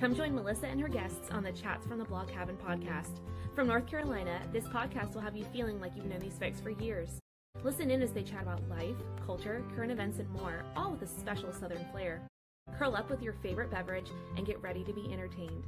Come join Melissa and her guests on the Chats from the Blog Cabin podcast. From North Carolina, this podcast will have you feeling like you've known these folks for years. Listen in as they chat about life, culture, current events, and more, all with a special Southern flair. Curl up with your favorite beverage and get ready to be entertained.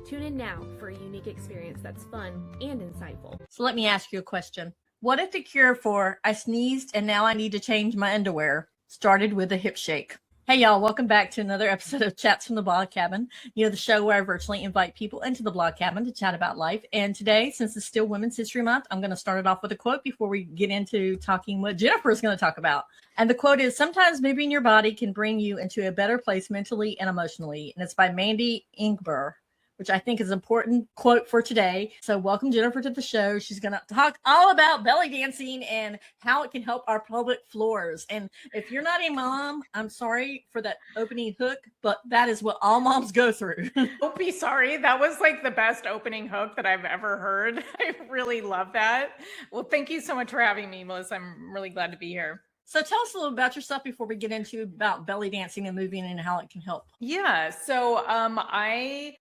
Tune in now for a unique experience that's fun and insightful. So let me ask you a question. What if the cure for I sneezed and now I need to change my underwear started with a hip shake? Hey, y'all. Welcome back to another episode of Chats from the Blog Cabin. You know, the show where I virtually invite people into the Blog Cabin to chat about life. And today, since it's still Women's History Month, I'm going to start it off with a quote before we get into talking what Jennifer is going to talk about. And the quote is, sometimes moving your body can bring you into a better place mentally and emotionally. And it's by Mandy Ingber, which I think is an important quote for today. So welcome Jennifer to the show. She's going to talk all about belly dancing and how it can help our pelvic floors. And if you're not a mom, I'm sorry for that opening hook, but that is what all moms go through. Don't be sorry. That was like the best opening hook that I've ever heard. I really love that. Well, thank you so much for having me, Melissa. I'm really glad to be here. So tell us a little about yourself before we get into about belly dancing and moving and how it can help. Yeah. So I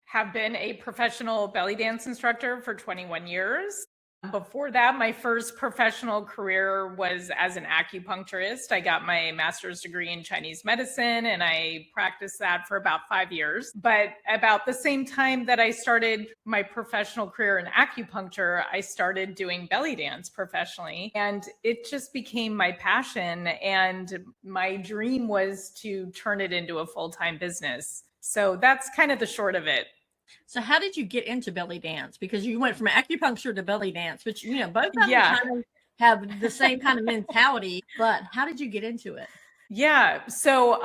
have been a professional belly dance instructor for 21 years. Before that, my first professional career was as an acupuncturist. I got my master's degree in Chinese medicine and I practiced that for about 5 years. But about the same time that I started my professional career in acupuncture, I started doing belly dance professionally. And it just became my passion. And my dream was to turn it into a full-time business. So that's kind of the short of it. So how did you get into belly dance? Because you went from acupuncture to belly dance, which, you know, both of them kind of have the same kind of mentality, but how did you get into it? Yeah. So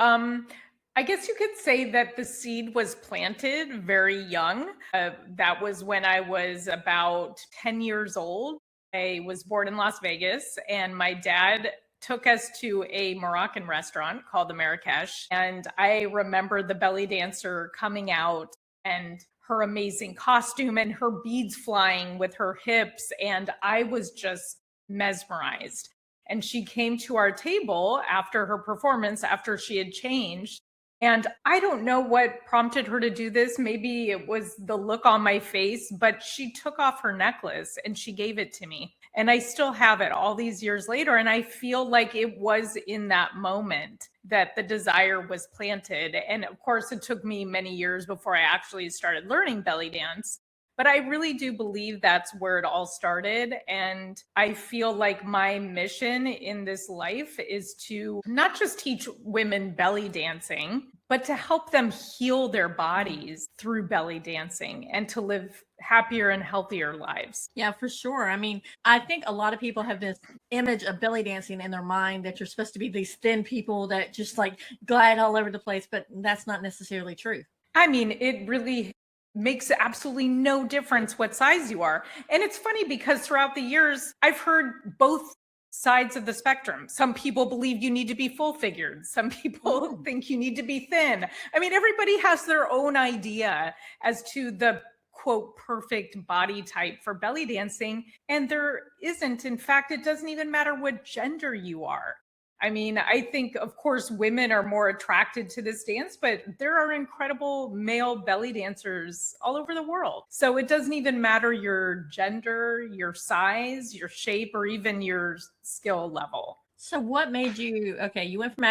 I guess you could say that the seed was planted very young. That was when I was about 10 years old. I was born in Las Vegas and my dad took us to a Moroccan restaurant called the Marrakesh. And I remember the belly dancer coming out and her amazing costume and her beads flying with her hips. And I was just mesmerized. And she came to our table after her performance, after she had changed. And I don't know what prompted her to do this. Maybe it was the look on my face, but she took off her necklace and she gave it to me. And I still have it all these years later. And I feel like it was in that moment that the desire was planted. And of course, it took me many years before I actually started learning belly dance. But I really do believe that's where it all started. And I feel like my mission in this life is to not just teach women belly dancing, but to help them heal their bodies through belly dancing and to live happier and healthier lives. Yeah, for sure. I mean, I think a lot of people have this image of belly dancing in their mind that you're supposed to be these thin people that just like glide all over the place, but that's not necessarily true. I mean, it really makes absolutely no difference what size you are. And it's funny because throughout the years, I've heard both sides of the spectrum. Some people believe you need to be full figured. Some people think you need to be thin. I mean, everybody has their own idea as to the quote perfect body type for belly dancing. And there isn't. In fact, it doesn't even matter what gender you are. I mean, I think, of course, women are more attracted to this dance, but there are incredible male belly dancers all over the world. So it doesn't even matter your gender, your size, your shape, or even your skill level. So what made you, okay, you went from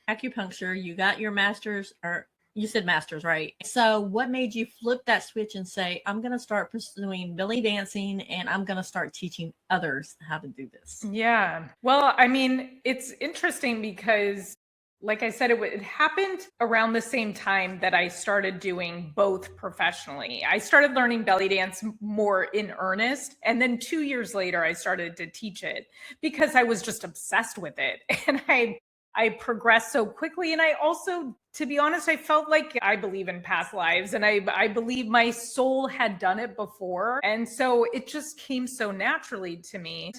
acupuncture, you got your master's, or you said master's, right? So what made you flip that switch and say, I'm going to start pursuing belly dancing and I'm going to start teaching others how to do this? Yeah. Well, I mean, it's interesting because, like I said, it happened around the same time that I started doing both professionally. I started learning belly dance more in earnest. And then 2 years later, I started to teach it because I was just obsessed with it. And I progressed so quickly. And I also, to be honest, I felt like I believe in past lives and I believe my soul had done it before. And so it just came so naturally to me.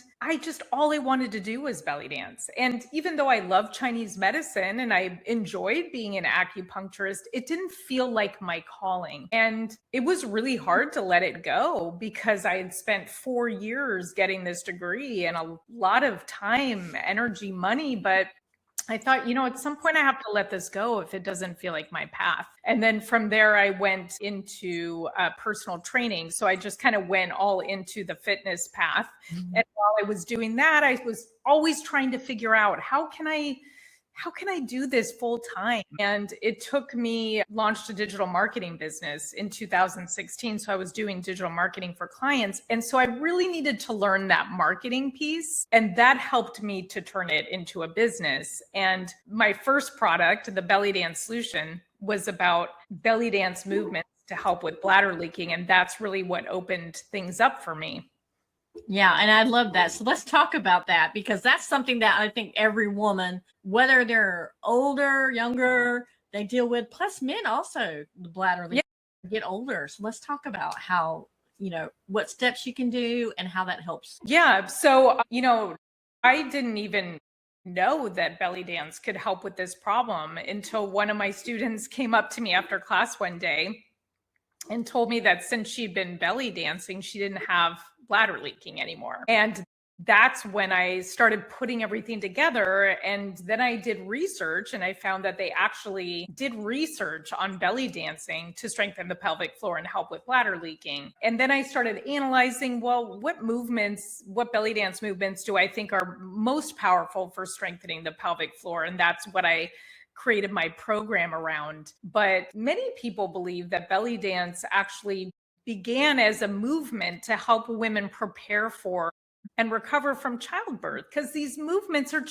All I wanted to do was belly dance. And even though I love Chinese medicine and I enjoyed being an acupuncturist, it didn't feel like my calling. And it was really hard to let it go because I had spent 4 years getting this degree and a lot of time, energy, money, but I thought, at some point I have to let this go if it doesn't feel like my path. And then from there, I went into personal training. So I just kind of went all into the fitness path. Mhm. And while I was doing that, I was always trying to figure out how can I do this full time? And it took me, launched a digital marketing business in 2016. So I was doing digital marketing for clients. And so I really needed to learn that marketing piece. And that helped me to turn it into a business. And my first product, the belly dance solution, was about belly dance movements to help with bladder leaking. And that's really what opened things up for me. Yeah, and I love that. So let's talk about that, because that's something that I think every woman, whether they're older, younger, they deal with. Plus men also, the bladder leak, get older. So let's talk about how, what steps you can do and how that helps. Yeah. So, I didn't even know that belly dance could help with this problem until one of my students came up to me after class one day and told me that since she'd been belly dancing, she didn't have bladder leaking anymore. And that's when I started putting everything together. And then I did research, and I found that they actually did research on belly dancing to strengthen the pelvic floor and help with bladder leaking. And then I started analyzing, well, what belly dance movements do I think are most powerful for strengthening the pelvic floor? And that's what I created my program around. But many people believe that belly dance actually began as a movement to help women prepare for and recover from childbirth, because these movements are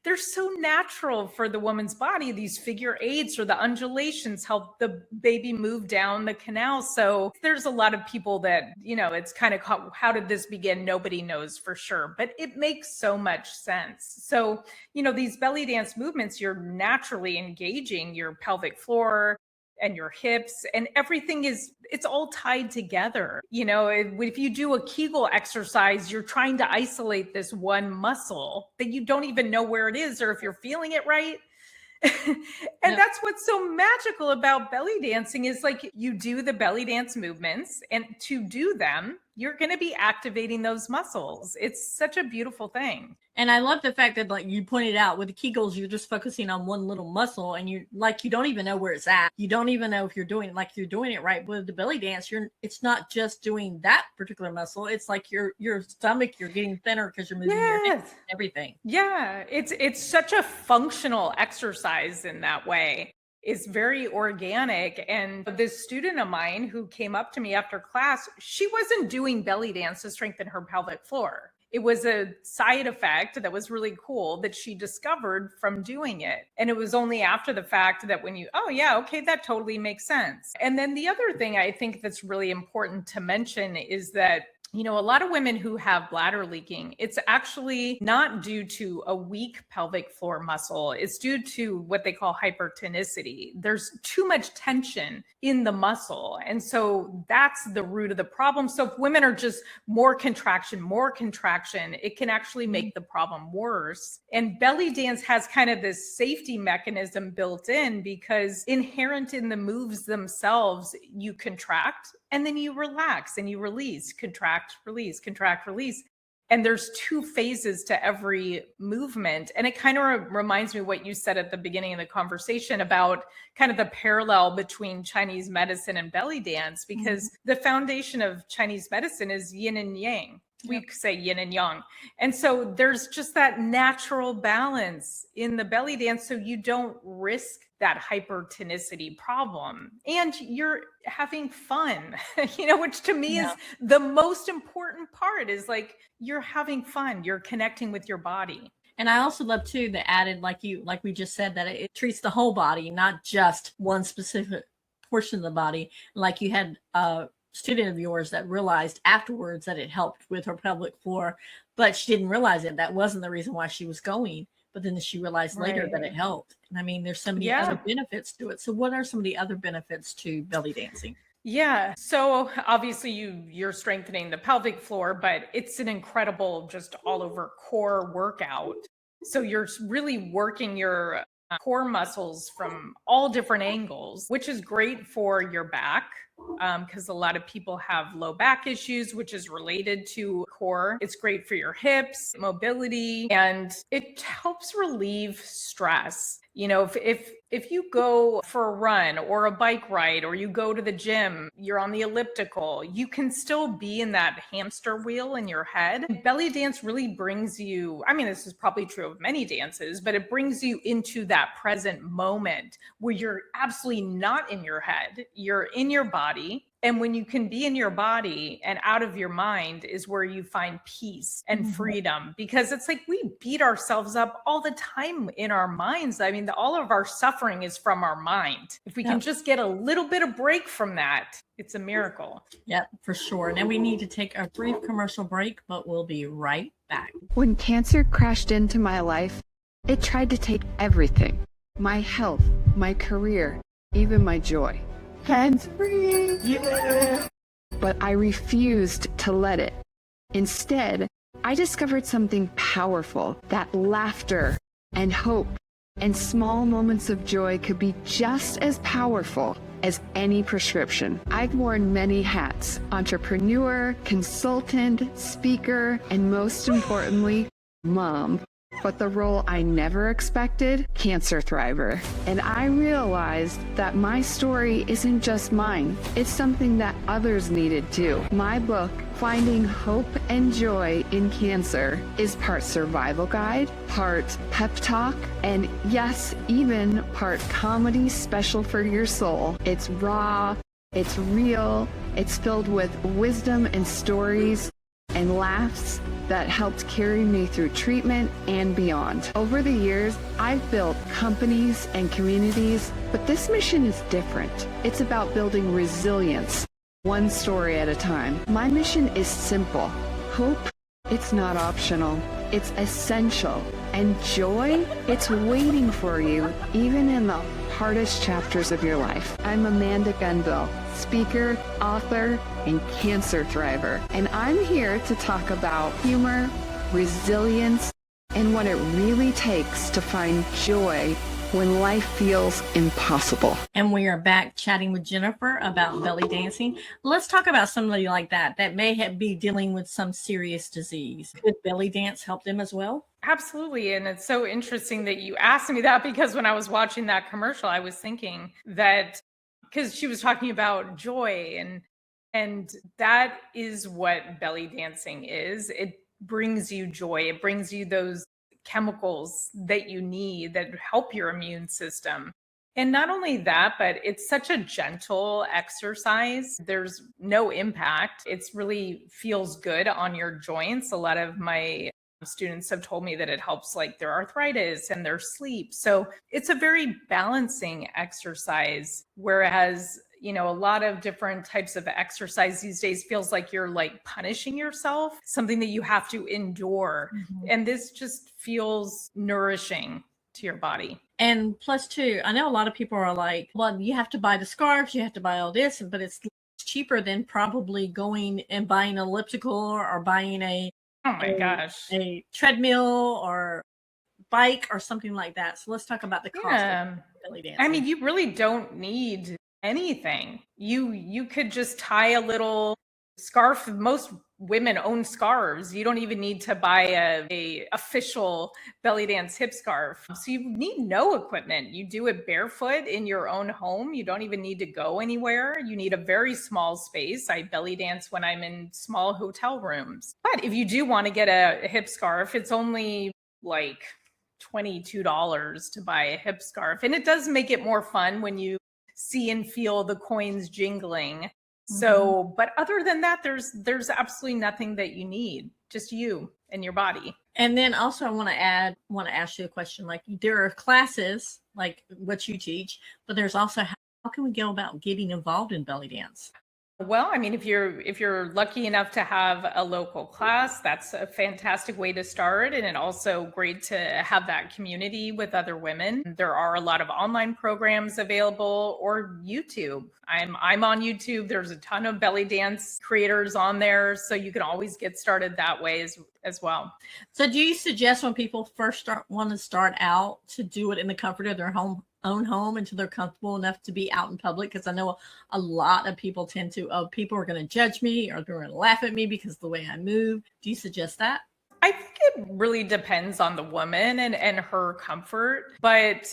they're so natural for the woman's body. These figure eights or the undulations help the baby move down the canal. So there's a lot of people that, it's kind of, how did this begin? Nobody knows for sure, but it makes so much sense. So, these belly dance movements, you're naturally engaging your pelvic floor and your hips, and everything it's all tied together. If you do a Kegel exercise, you're trying to isolate this one muscle that you don't even know where it is or if you're feeling it right. And that's what's so magical about belly dancing is, like, you do the belly dance movements, and to do them, you're going to be activating those muscles. It's such a beautiful thing. And I love the fact that, like you pointed out, with the Kegels, you're just focusing on one little muscle, and you don't even know where it's at. You don't even know if you're doing it right. With the belly dance, it's not just doing that particular muscle. It's like your stomach, you're getting thinner because you're moving your hips and everything. Yeah, it's such a functional exercise in that way. It's very organic. And this student of mine who came up to me after class, she wasn't doing belly dance to strengthen her pelvic floor. It was a side effect that was really cool that she discovered from doing it. And it was only after the fact that that totally makes sense. And then the other thing I think that's really important to mention is that a lot of women who have bladder leaking, it's actually not due to a weak pelvic floor muscle. It's due to what they call hypertonicity. There's too much tension in the muscle. And so that's the root of the problem. So if women are just more contraction, it can actually make the problem worse. And belly dance has kind of this safety mechanism built in, because inherent in the moves themselves, you contract and then you relax and you release, contract, release, contract, release. And there's two phases to every movement. And it kind of reminds me of what you said at the beginning of the conversation about kind of the parallel between Chinese medicine and belly dance, because the foundation of Chinese medicine is yin and yang. We say yin and yang. And so there's just that natural balance in the belly dance, so you don't risk that hypertonicity problem, and you're having fun, which to me is the most important part, is like, you're having fun, you're connecting with your body. And I also love too the added, like we just said, that it treats the whole body, not just one specific portion of the body. Like you had a student of yours that realized afterwards that it helped with her pelvic floor, but she didn't realize it. That wasn't the reason why she was going. But then she realized later that it helped. And I mean, there's so many other benefits to it. So what are some of the other benefits to belly dancing? Yeah. So obviously you're strengthening the pelvic floor, but it's an incredible, just all over core workout. So you're really working your core muscles from all different angles, which is great for your back, because a lot of people have low back issues, which is related to core. It's great for your hips, mobility, and it helps relieve stress. You know, if you go for a run or a bike ride, or you go to the gym, you're on the elliptical, you can still be in that hamster wheel in your head. Belly dance really brings you, I mean, this is probably true of many dances, but it brings you into that present moment where you're absolutely not in your head, you're in your body. And when you can be in your body and out of your mind is where you find peace and freedom, because it's like we beat ourselves up all the time in our minds. I mean, all of our suffering is from our mind. If we can just get a little bit of break from that, it's a miracle. Yeah, for sure. Now we need to take a brief commercial break, but we'll be right back. When cancer crashed into my life, it tried to take everything: my health, my career, even my joy. Hands-free! Yeah! But I refused to let it. Instead, I discovered something powerful, that laughter and hope and small moments of joy could be just as powerful as any prescription. I've worn many hats: entrepreneur, consultant, speaker, and most importantly, mom. But the role I never expected, cancer thriver. And I realized that my story isn't just mine. It's something that others needed too. My book, Finding Hope and Joy in Cancer, is part survival guide, part pep talk, and yes, even part comedy special for your soul. It's raw, it's real, it's filled with wisdom and stories and laughs that helped carry me through treatment and beyond. Over the years, I've built companies and communities, but this mission is different. It's about building resilience, one story at a time. My mission is simple. Hope, it's not optional. It's essential. And joy, it's waiting for you, even in the hardest chapters of your life. I'm Amanda Gunville, speaker, author, and cancer thriver. And I'm here to talk about humor, resilience, and what it really takes to find joy when life feels impossible. And we are back chatting with Jennifer about belly dancing. Let's talk about somebody like that may be dealing with some serious disease. Could belly dance help them as well? Absolutely. And it's so interesting that you asked me that, because when I was watching that commercial, I was thinking that, because she was talking about joy, and that is what belly dancing is. It brings you joy. It brings you those chemicals that you need that help your immune system. And not only that, but it's such a gentle exercise. There's no impact. It's really feels good on your joints. A lot of my students have told me that it helps like their arthritis and their sleep. So it's a very balancing exercise, whereas, you know, a lot of different types of exercise these days feels like you're like punishing yourself, something that you have to endure. And this just feels nourishing to your body. And plus too, I know a lot of people are like, well, you have to buy the scarves, you have to buy all this, but it's cheaper than probably going and buying an elliptical or buying a treadmill or bike or something like that. So let's talk about the cost of belly dancing. I mean, you really don't need anything. You could just tie a little scarf. Most women own scarves. You don't even need to buy a official belly dance hip scarf. So you need no equipment. You do it barefoot in your own home. You don't even need to go anywhere. You need a very small space. I belly dance when I'm in small hotel rooms. But if you do want to get a hip scarf, it's only like $22 to buy a hip scarf. And it does make it more fun when you see and feel the coins jingling. So, but other than that, there's absolutely nothing that you need, just you and your body. And then also I want to ask you a question. Like, there are classes like what you teach, but there's also how can we go about getting involved in belly dance? Well, I mean, if you're lucky enough to have a local class, that's a fantastic way to start. And it also great to have that community with other women. There are a lot of online programs available, or YouTube. I'm on YouTube. There's a ton of belly dance creators on there. So you can always get started that way as well. So do you suggest when people first want to start out to do it in the comfort of their home own home until they're comfortable enough to be out in public? Because I know a lot of people tend to, oh, people are going to judge me or they're going to laugh at me because of the way I move. Do you suggest that? I think it really depends on the woman and her comfort. But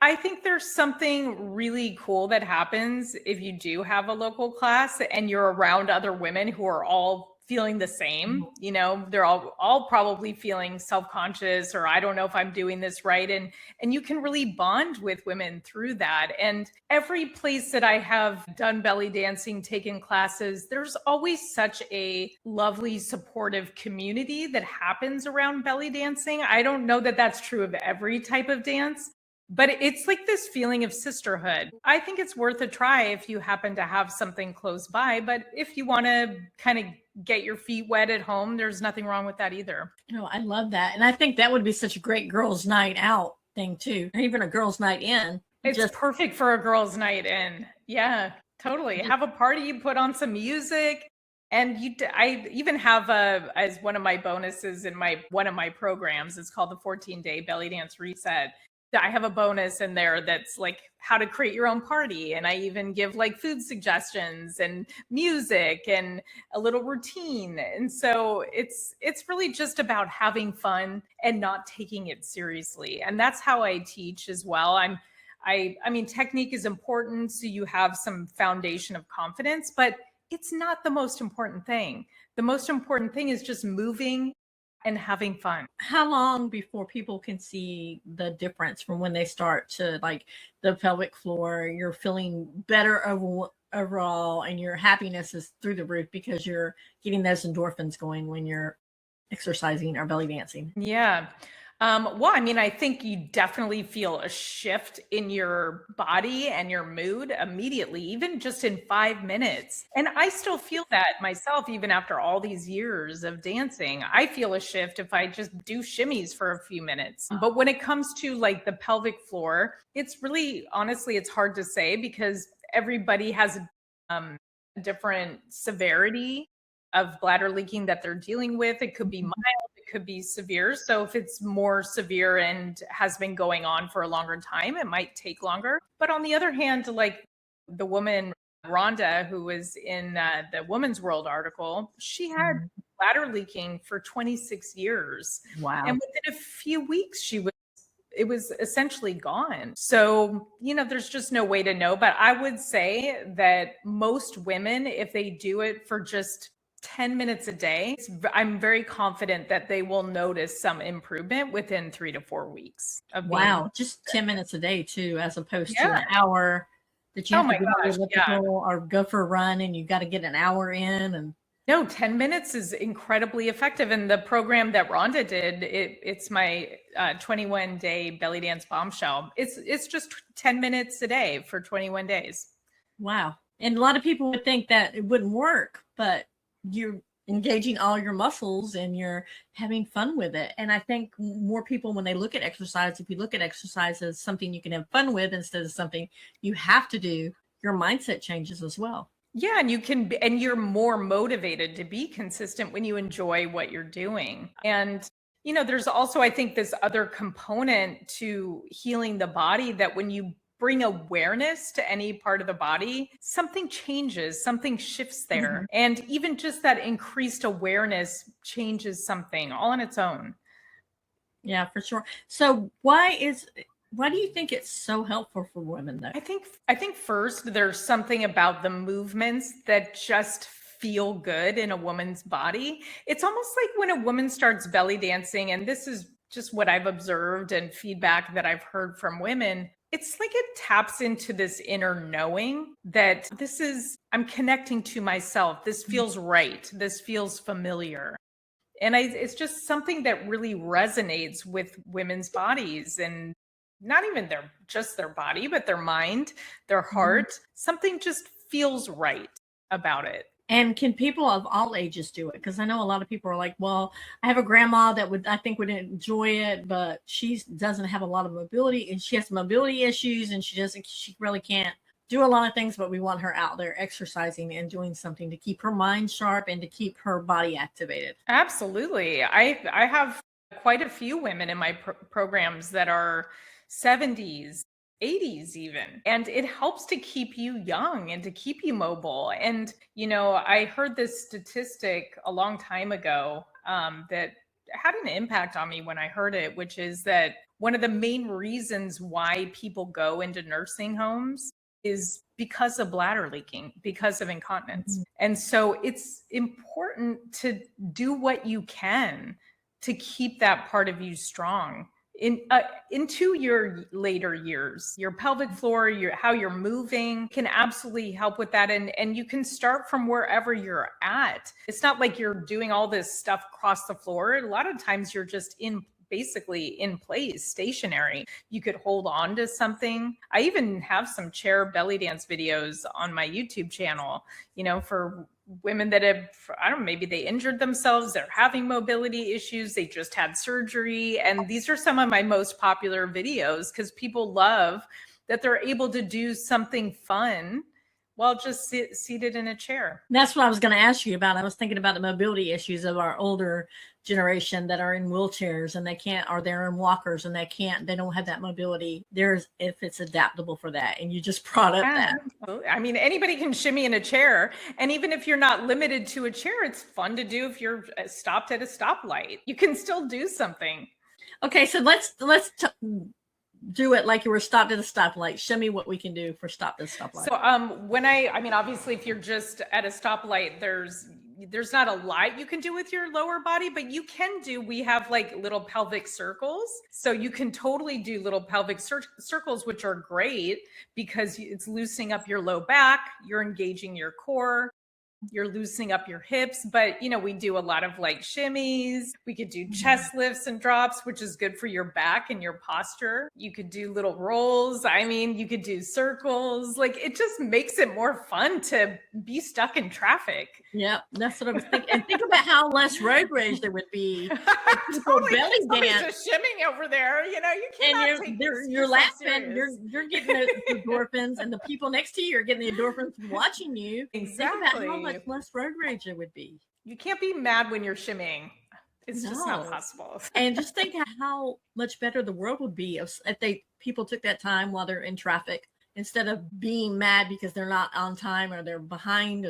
I think there's something really cool that happens if you do have a local class and you're around other women who are all feeling the same. You know, they're all probably feeling self-conscious, or I don't know if I'm doing this right. And you can really bond with women through that. And every place that I have done belly dancing, taken classes, there's always such a lovely, supportive community that happens around belly dancing. I don't know that that's true of every type of dance, but it's like this feeling of sisterhood. I think it's worth a try if you happen to have something close by. But if you want to kind of get your feet wet at home, there's nothing wrong with that either. No, I love that. And I think that would be such a great girls' night out thing too, or even a girls' night in. It's just perfect for a girls' night in. Yeah, totally. Have a party, you put on some music. And I even have as one of my bonuses in one of my programs, it's called the 14-day belly dance reset. I have a bonus in there that's like how to create your own party. And I even give like food suggestions and music and a little routine. And so it's really just about having fun and not taking it seriously. And that's how I teach as well. I mean, technique is important, so you have some foundation of confidence, but it's not the most important thing. The most important thing is just moving and having fun. How long before people can see the difference from when they start to like the pelvic floor, you're feeling better overall and your happiness is through the roof because you're getting those endorphins going when you're exercising or belly dancing? Yeah. Well, I mean, I think you definitely feel a shift in your body and your mood immediately, even just in 5 minutes. And I still feel that myself, even after all these years of dancing. I feel a shift if I just do shimmies for a few minutes. But when it comes to like the pelvic floor, it's really, honestly, it's hard to say because everybody has a different severity of bladder leaking that they're dealing with. It could be mild, it could be severe. So if it's more severe and has been going on for a longer time, it might take longer. But on the other hand, like the woman, Rhonda, who was in the Woman's World article, she had bladder leaking for 26 years. Wow. And within a few weeks, it was essentially gone. So, you know, there's just no way to know. But I would say that most women, if they do it for just 10 minutes a day, I'm very confident that they will notice some improvement within 3 to 4 weeks. Wow. Just 10 minutes a day too, as opposed to an hour that you have to go to elliptical or go for a run and you got to get an hour in. And no, 10 minutes is incredibly effective. And the program that Rhonda did, it's my 21-day belly dance bombshell. It's just 10 minutes a day for 21 days. Wow. And a lot of people would think that it wouldn't work, but you're engaging all your muscles and you're having fun with it. And I think more people, when they look at exercise, if you look at exercise as something you can have fun with instead of something you have to do, your mindset changes as well. Yeah, and you're more motivated to be consistent when you enjoy what you're doing. And you know, there's also, I think, this other component to healing the body that when you bring awareness to any part of the body, something changes, something shifts there. And even just that increased awareness changes something all on its own. Yeah, for sure. So why do you think it's so helpful for women though? I think first there's something about the movements that just feel good in a woman's body. It's almost like when a woman starts belly dancing, and this is just what I've observed and feedback that I've heard from women, it's like it taps into this inner knowing that I'm connecting to myself. This feels right. This feels familiar. And it's just something that really resonates with women's bodies, and not even just their body, but their mind, their heart. Something just feels right about it. And can people of all ages do it? Because I know a lot of people are like, well, I have a grandma that I think would enjoy it, but she doesn't have a lot of mobility and she has mobility issues and she really can't do a lot of things, but we want her out there exercising and doing something to keep her mind sharp and to keep her body activated. Absolutely. I have quite a few women in my programs that are 70s, 80s even. And it helps to keep you young and to keep you mobile. And, I heard this statistic a long time ago that had an impact on me when I heard it, which is that one of the main reasons why people go into nursing homes is because of bladder leaking, because of incontinence. And so it's important to do what you can to keep that part of you strong. Into your later years, your pelvic floor, how you're moving can absolutely help with that. And you can start from wherever you're at. It's not like you're doing all this stuff across the floor. A lot of times you're just basically in place, stationary. You could hold on to something. I even have some chair belly dance videos on my YouTube channel, for women that have, I don't know, maybe they injured themselves, they're having mobility issues, they just had surgery. And these are some of my most popular videos because people love that they're able to do something fun while just seated in a chair. That's what I was going to ask you about. I was thinking about the mobility issues of our older generation that are in wheelchairs and they can't, or they're in walkers and they don't have that mobility. If it's adaptable for that. And you just brought up that. I mean, anybody can shimmy in a chair. And even if you're not limited to a chair, it's fun to do if you're stopped at a stoplight. You can still do something. Okay, so let's do it like you were stopped at a stoplight. Show me what we can do for stopped at a stoplight. So obviously if you're just at a stoplight, there's not a lot you can do with your lower body, but we have like little pelvic circles. So you can totally do little pelvic circles, which are great because it's loosening up your low back, you're engaging your core, you're loosening up your hips. But we do a lot of like shimmies. We could do chest lifts and drops, which is good for your back and your posture. You could do little rolls. You could do circles. Like, it just makes it more fun to be stuck in traffic. Yeah, that's what I was thinking. And think about how less road rage there would be. Totally, belly dance, just shimming over there. You cannot take you're laughing. You're getting the endorphins, and the people next to you are getting the endorphins from watching you. Exactly. Think about how much less road rage there would be. You can't be mad when you're shimmying. It's just not possible. And just think how much better the world would be if people took that time while they're in traffic, instead of being mad because they're not on time or they're behind,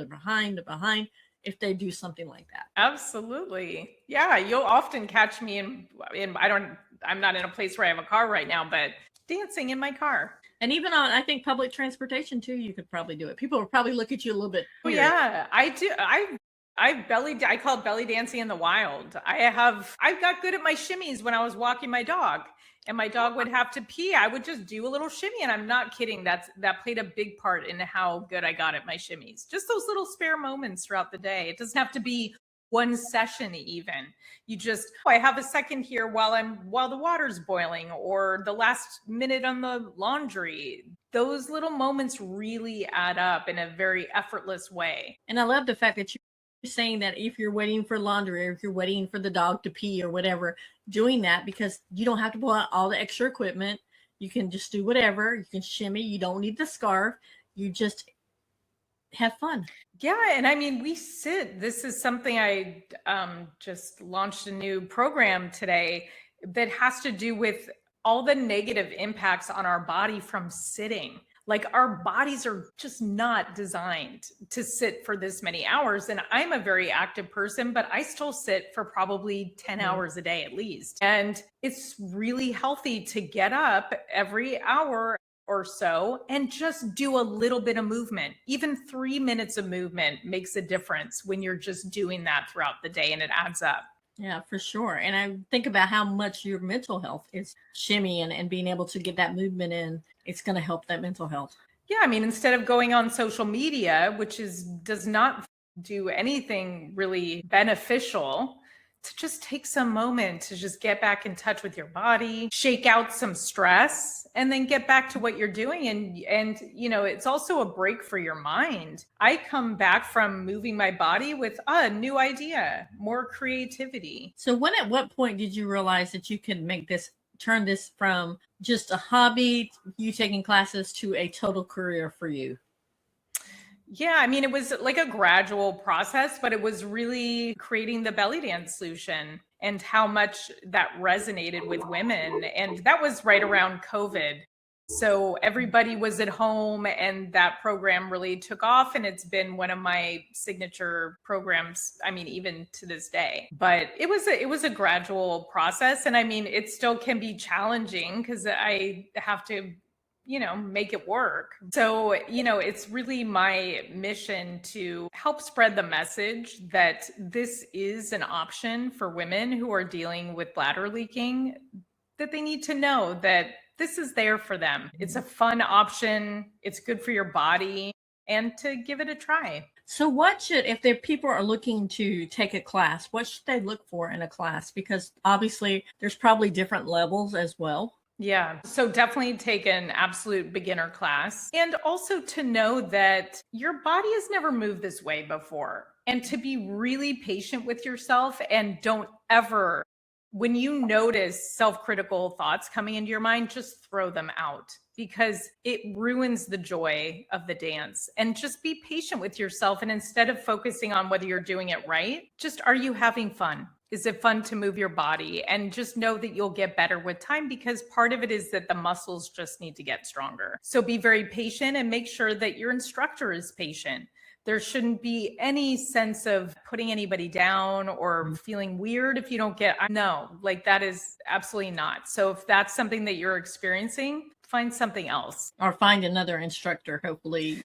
if they do something like that. Absolutely. Yeah. You'll often catch me I'm not in a place where I have a car right now, but dancing in my car. And even on, I think, public transportation too, you could probably do it. People will probably look at you a little bit weird. Yeah, I do. I call it belly dancing in the wild. I got good at my shimmies when I was walking my dog, and my dog would have to pee. I would just do a little shimmy, and I'm not kidding. That played a big part in how good I got at my shimmies. Just those little spare moments throughout the day. It doesn't have to be one session even. I have a second here while the water's boiling, or the last minute on the laundry. Those little moments really add up in a very effortless way. And I love the fact that you're saying that if you're waiting for laundry or if you're waiting for the dog to pee or whatever, doing that, because you don't have to pull out all the extra equipment. You can just do whatever. You can shimmy. You don't need the scarf. You just have fun. Yeah. And this is something I just launched a new program today that has to do with all the negative impacts on our body from sitting. Like, our bodies are just not designed to sit for this many hours. And I'm a very active person, but I still sit for probably 10 hours a day at least. And it's really healthy to get up every hour or so and just do a little bit of movement. Even 3 minutes of movement makes a difference when you're just doing that throughout the day, and it adds up. Yeah, for sure. And I think about how much your mental health is shimmying and being able to get that movement in. It's going to help that mental health. Yeah. Instead of going on social media, which does not do anything really beneficial, to just take some moment to just get back in touch with your body, shake out some stress, and then get back to what you're doing. And it's also a break for your mind. I come back from moving my body with a new idea, more creativity. So at what point did you realize that you could turn this from just a hobby, you taking classes, to a total career for you? Yeah, it was like a gradual process, but it was really creating the belly dance solution and how much that resonated with women. And that was right around COVID. So everybody was at home, and that program really took off, and it's been one of my signature programs. I mean, even to this day. But it was a gradual process, and I mean, it still can be challenging because I have to make it work. So, it's really my mission to help spread the message that this is an option for women who are dealing with bladder leaking, that they need to know that this is there for them. It's a fun option. It's good for your body, and to give it a try. So if the people are looking to take a class, what should they look for in a class? Because obviously there's probably different levels as well. Yeah. So definitely take an absolute beginner class, and also to know that your body has never moved this way before, and to be really patient with yourself, and don't ever, when you notice self-critical thoughts coming into your mind, just throw them out, because it ruins the joy of the dance. And just be patient with yourself. And instead of focusing on whether you're doing it right, just, are you having fun? Is it fun to move your body? And just know that you'll get better with time, because part of it is that the muscles just need to get stronger. So be very patient, and make sure that your instructor is patient. There shouldn't be any sense of putting anybody down or feeling weird if you don't get, no, like that is absolutely not. So if that's something that you're experiencing, find something else. Or find another instructor, hopefully.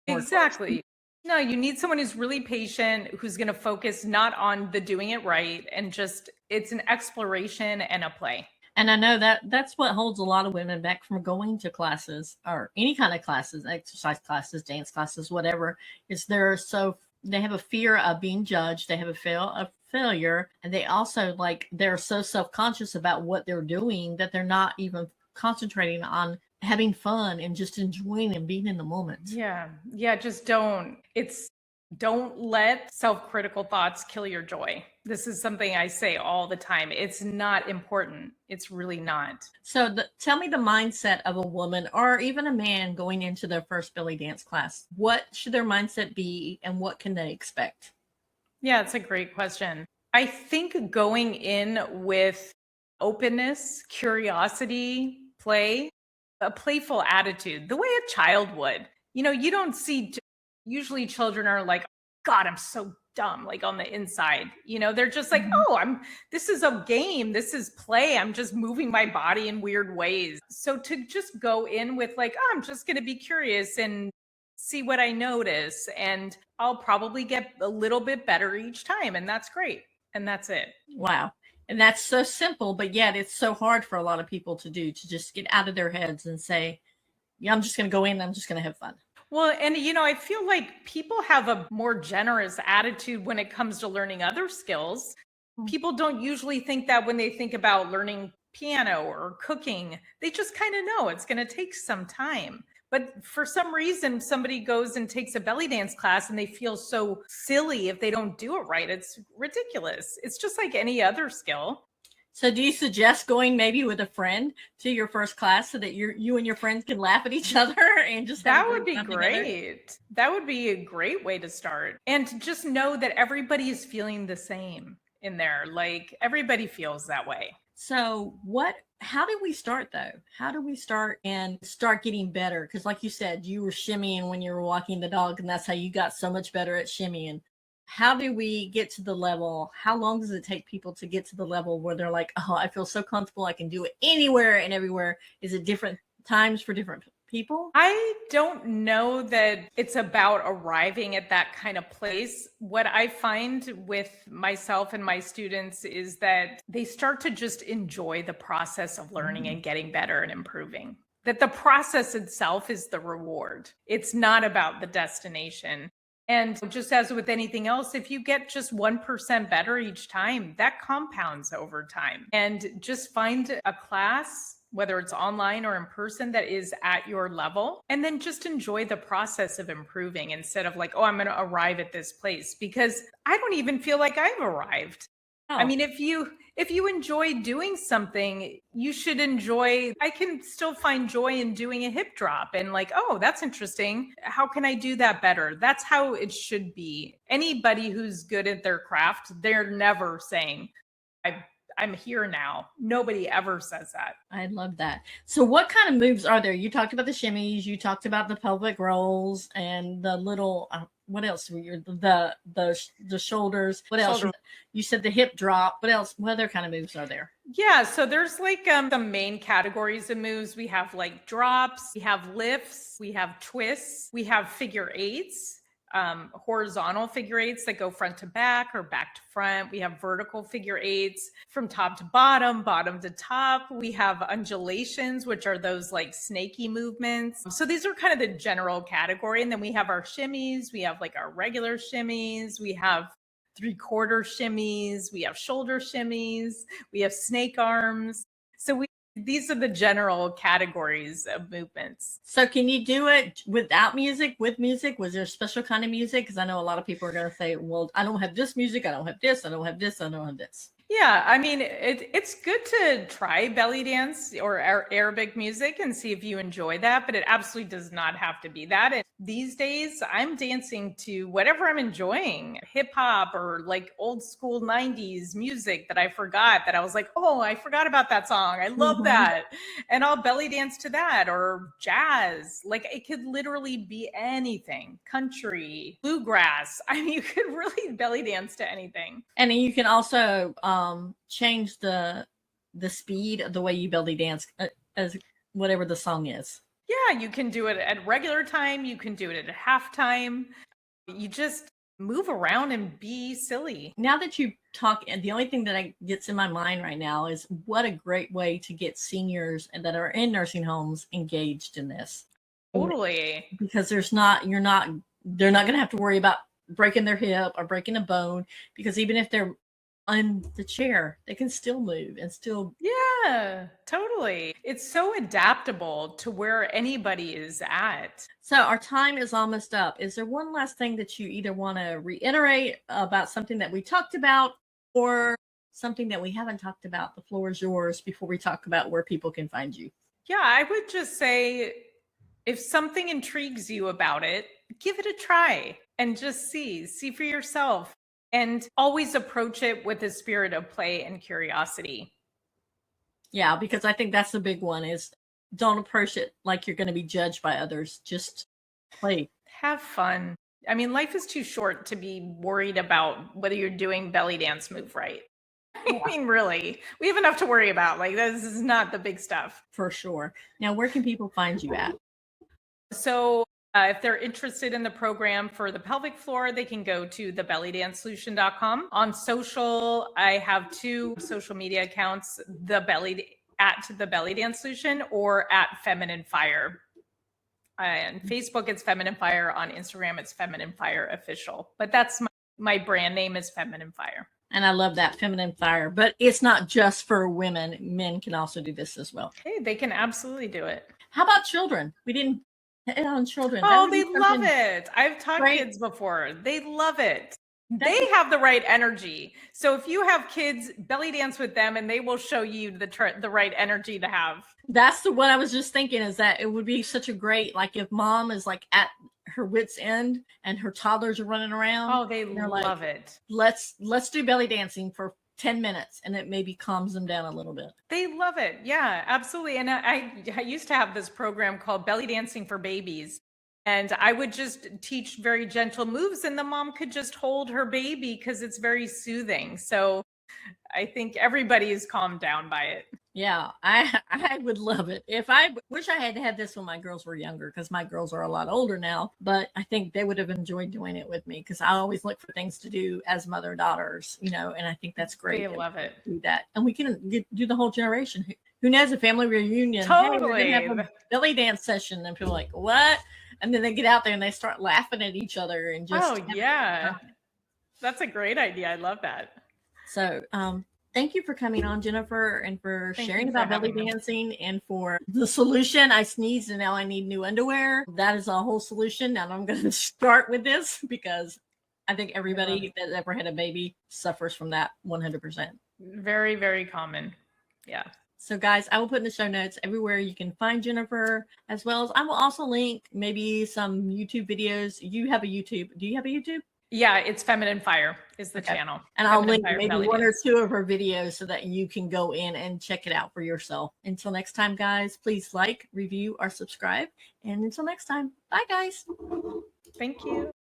Exactly. No, you need someone who's really patient, who's going to focus not on the doing it right, and just, it's an exploration and a play. And I know that's what holds a lot of women back from going to classes, or any kind of classes, exercise classes, dance classes, whatever, is they have a fear of being judged. They have a failure. And they also, they're so self-conscious about what they're doing that they're not even concentrating on having fun and just enjoying and being in the moment. Yeah. Just don't let self-critical thoughts kill your joy. This is something I say all the time. It's not important. It's really not. So tell me the mindset of a woman, or even a man, going into their first belly dance class. What should their mindset be, and what can they expect? Yeah, it's a great question. I think going in with openness, curiosity, play, a playful attitude, the way a child would. You don't see, usually children are like, God, I'm so dumb, like on the inside. They're just like, this is a game. This is play. I'm just moving my body in weird ways. So to just go in with I'm just going to be curious and see what I notice. And I'll probably get a little bit better each time. And that's great. And that's it. Wow. And that's so simple, but yet it's so hard for a lot of people to do, to just get out of their heads and say, yeah, I'm just going to go in. I'm just going to have fun. Well, and I feel like people have a more generous attitude when it comes to learning other skills. People don't usually think that when they think about learning piano or cooking. They just kind of know it's going to take some time. But for some reason, somebody goes and takes a belly dance class and they feel so silly if they don't do it right. It's ridiculous. It's just like any other skill. So do you suggest going maybe with a friend to your first class so that you and your friends can laugh at each other and just that would be great. That would be a great way to start. And to just know that everybody is feeling the same in there. Like everybody feels that way. So how do we start though? How do we start and start getting better? Because like you said, you were shimmying when you were walking the dog, and that's how you got so much better at shimmying. How do we get to the level? How long does it take people to get to the level where they're like, oh, I feel so comfortable, I can do it anywhere and everywhere? Is it different times for different people? I don't know that it's about arriving at that kind of place. What I find with myself and my students is that they start to just enjoy the process of learning and getting better and improving. That the process itself is the reward. It's not about the destination. And just as with anything else, if you get just 1% better each time, that compounds over time. And just find a class, whether it's online or in person, that is at your level. And then just enjoy the process of improving instead of like, oh, I'm going to arrive at this place, because I don't even feel like I've arrived. Oh. I mean, if you enjoy doing something, you should enjoy. I can still find joy in doing a hip drop and like, oh, that's interesting. How can I do that better? That's how it should be. Anybody who's good at their craft, they're never saying, I'm here now. Nobody ever says that. I love that. So what kind of moves are there? You talked about the shimmies, you talked about the pelvic rolls and the little, what else were you, the shoulders, what else? Shoulder. You said the hip drop. What else? What other kind of moves are there? Yeah, so there's like the main categories of moves. We have like drops, we have lifts, we have twists, we have figure eights, horizontal figure eights that go front to back or back to front. We have vertical figure eights from top to bottom, bottom to top. We have undulations, which are those like snaky movements. So these are kind of the general category. And then we have our shimmies. We have like our regular shimmies. We have 3/4 shimmies. We have shoulder shimmies. We have snake arms. So these are the general categories of movements. So can you do it without music, with music? Was there a special kind of music? Because I know a lot of people are going to say, well, I don't have this music. I don't have this. I don't have this. I don't have this. Yeah, I mean, it's good to try belly dance or Arabic music and see if you enjoy that, but it absolutely does not have to be that. And these days, I'm dancing to whatever I'm enjoying, hip hop or like old school 90s music that I forgot that I was like, oh, I forgot about that song. I love that. And I'll belly dance to that, or jazz. Like it could literally be anything, country, bluegrass. I mean, you could really belly dance to anything. And you can also change the speed of the way you belly dance as whatever the song is. Yeah, you can do it at regular time. You can do it at halftime. You just move around and be silly. Now that you talk, and the only thing that gets in my mind right now is what a great way to get seniors and that are in nursing homes engaged in this. Totally. Because they're not going to have to worry about breaking their hip or breaking a bone, because even if they're on the chair, they can still move and still. Yeah, totally. It's so adaptable to where anybody is at. So our time is almost up. Is there one last thing that you either want to reiterate about something that we talked about or something that we haven't talked about? The floor is yours before we talk about where people can find you. Yeah, I would just say if something intrigues you about it, give it a try and just see for yourself. And always approach it with a spirit of play and curiosity. Yeah, because I think that's the big one is don't approach it like you're going to be judged by others. Just play. Have fun. I mean, life is too short to be worried about whether you're doing belly dance move right. I mean, really, we have enough to worry about. Like, this is not the big stuff. For sure. Now, where can people find you at? So if they're interested in the program for the pelvic floor, they can go to thebellydancesolution.com. On social, I have 2 social media accounts, at the Belly Dance Solution or at Feminine Fire. And Facebook, it's Feminine Fire. On Instagram, it's Feminine Fire Official. But that's my brand name is Feminine Fire. And I love that, Feminine Fire. But it's not just for women. Men can also do this as well. Hey, they can absolutely do it. How about children? We didn't hit on children. Oh, they love it. I've taught kids before. They love it. They have the right energy. So if you have kids, belly dance with them and they will show you the right energy to have. That's what I was just thinking, is that it would be such a great, like if mom is like at her wit's end and her toddlers are running around. Oh, they love it. Let's do belly dancing for 10 minutes and it maybe calms them down a little bit. They love it. Yeah, absolutely. And I used to have this program called Belly Dancing for Babies. And I would just teach very gentle moves and the mom could just hold her baby because it's very soothing. So I think everybody is calmed down by it. Yeah, I would love it. I wish I had had this when my girls were younger, because my girls are a lot older now, but I think they would have enjoyed doing it with me because I always look for things to do as mother-daughters, and I think that's great. They love it. Do that. And we can do the whole generation. Who knows, a family reunion. Totally. Hey, we're gonna have a belly dance session and people are like, what? And then they get out there and they start laughing at each other and just. Oh, yeah. That's a great idea. I love that. So, thank you for coming on, Jennifer, and for sharing about belly dancing and for the solution. I sneezed and now I need new underwear. That is a whole solution. Now I'm going to start with this because I think everybody that ever had a baby suffers from that 100%. Very, very common. Yeah. So guys, I will put in the show notes everywhere you can find Jennifer, as well as I will also link maybe some YouTube videos. You have a YouTube. Do you have a YouTube? Yeah, it's Feminine Fire is the channel. And I'll Feminine link Fire maybe Belly one or Dance. two of her videos so that you can go in and check it out for yourself. Until next time, guys, please like, review, or subscribe. And until next time, bye, guys. Thank you.